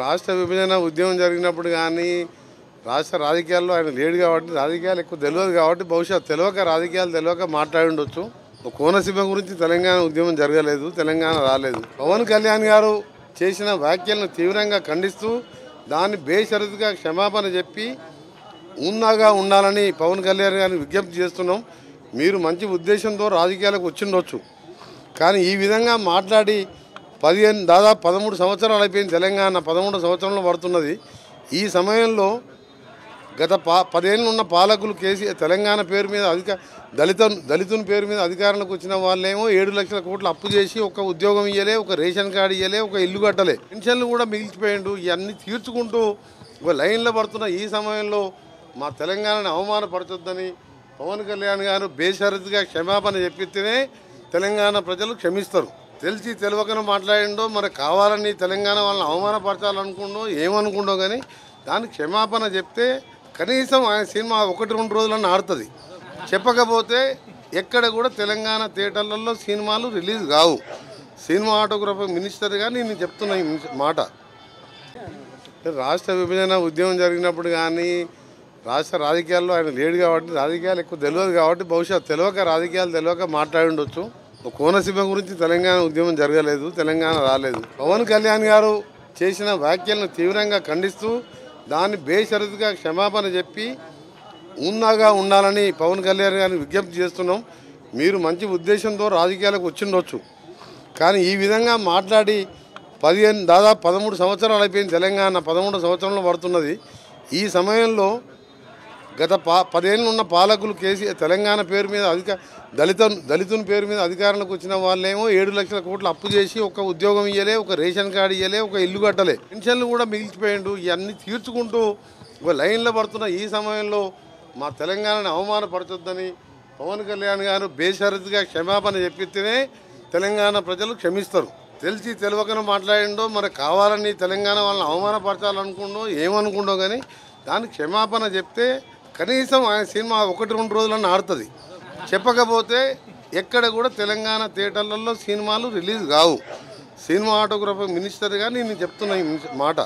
రాష్ట్ర విభజన ఉద్యమం జరిగినప్పుడు కానీ రాష్ట్ర రాజకీయాల్లో ఆయన లేడు కాబట్టి రాజకీయాలు ఎక్కువ తెలియదు కాబట్టి బహుశా రాజకీయాలు తెలియక మాట్లాడి ఉండొచ్చు. కోనసీమ గురించి తెలంగాణ ఉద్యమం జరగలేదు, తెలంగాణ రాలేదు. పవన్ కళ్యాణ్ గారు చేసిన వ్యాఖ్యలను తీవ్రంగా ఖండిస్తూ దాన్ని బేషరతుగా క్షమాపణ చెప్పి ఉన్నాగా ఉండాలని పవన్ కళ్యాణ్ గారిని విజ్ఞప్తి చేస్తున్నాం. మీరు మంచి ఉద్దేశంతో రాజకీయాలకు వచ్చిండొచ్చు, కానీ ఈ విధంగా మాట్లాడి దాదాపు 13 సంవత్సరాలు అయిపోయింది. తెలంగాణ 13 సంవత్సరంలో పడుతున్నది. ఈ సమయంలో గత 10 ఏళ్ళు ఉన్న పాలకులు తెలంగాణ పేరు మీద దళితుని పేరు మీద అధికారంలోకి వచ్చిన వాళ్ళేమో 7 లక్షల కోట్లు అప్పు చేసి ఒక ఉద్యోగం ఇయ్యలే, ఒక రేషన్ కార్డు ఇయ్యలే, ఒక ఇల్లు కట్టలే, పెన్షన్లు కూడా మిగిలిచిపోయిండు. ఇవన్నీ తీర్చుకుంటూ ఒక లైన్లో పడుతున్న ఈ సమయంలో మా తెలంగాణని అవమానపరచొద్దని పవన్ కళ్యాణ్ గారు బేషరతుగా క్షమాపణ చెప్పితేనే తెలంగాణ ప్రజలు క్షమిస్తారు. తెలిసి తెలియకనో మాట్లాడిండో మరి కావాలని తెలంగాణ వాళ్ళని అవమానపరచాలనుకుండో ఏమనుకుండో కానీ దానికి క్షమాపణ చెప్తే కనీసం ఆయన సినిమా 1-2 రోజులన్నా ఆడుతుంది. చెప్పకపోతే ఎక్కడ కూడా తెలంగాణ థియేటర్లలో సినిమాలు రిలీజ్ కావు. సినిమాటోగ్రఫీ మినిస్టర్గా నేను చెప్తున్నా ఈ మాట. రాష్ట్ర విభజన ఉద్యమం జరిగినప్పుడు కానీ రాష్ట్ర రాజకీయాల్లో ఆయన లేడు కాబట్టి రాజకీయాలు ఎక్కువ తెలియదు కాబట్టి బహుశా రాజకీయాలు తెలియక మాట్లాడి ఉండొచ్చు. కోనసీమ గురించి తెలంగాణ ఉద్యమం జరగలేదు, తెలంగాణ రాలేదు. పవన్ కళ్యాణ్ గారు చేసిన వ్యాఖ్యలను తీవ్రంగా ఖండిస్తూ దాన్ని బేషరతుగా క్షమాపణ చెప్పి ఉన్నాగా ఉండాలని పవన్ కళ్యాణ్ గారిని విజ్ఞప్తి చేస్తున్నాం. మీరు మంచి ఉద్దేశంతో రాజకీయాలకు వచ్చిండొచ్చు, కానీ ఈ విధంగా మాట్లాడి దాదాపు 13 సంవత్సరాలు అయిపోయింది. తెలంగాణ 13 సంవత్సరంలో పడుతున్నది. ఈ సమయంలో గత 10 ఏళ్ళు ఉన్న పాలకులు తెలంగాణ పేరు మీద దళితుని పేరు మీద అధికారంలోకి వచ్చిన వాళ్ళేమో 7 లక్షల కోట్లు అప్పు చేసి ఒక ఉద్యోగం ఇయ్యలే, ఒక రేషన్ కార్డు ఇయ్యలే, ఒక ఇల్లు కట్టలే, పెన్షన్లు కూడా మిగిలిచిపోయిండు. ఇవన్నీ తీర్చుకుంటూ ఒక లైన్లో పడుతున్న ఈ సమయంలో మా తెలంగాణని అవమానపరచొద్దని పవన్ కళ్యాణ్ గారు బేషరతుగా క్షమాపణ చెప్పితేనే తెలంగాణ ప్రజలు క్షమిస్తారు. తెలిసి తెలియకనో మాట్లాడిండో మరి కావాలని తెలంగాణ వాళ్ళని అవమానపరచాలనుకుండో ఏమనుకుండో కానీ దానికి క్షమాపణ చెప్తే కనీసం ఆయన సినిమా 1-2 రోజులన్నా ఆడుతుంది. చెప్పకపోతే ఎక్కడ కూడా తెలంగాణ థియేటర్లలో సినిమాలు రిలీజ్ కావు. సినిమాటోగ్రఫీ మినిస్టర్గా నేను చెప్తున్నా ఈ మాట.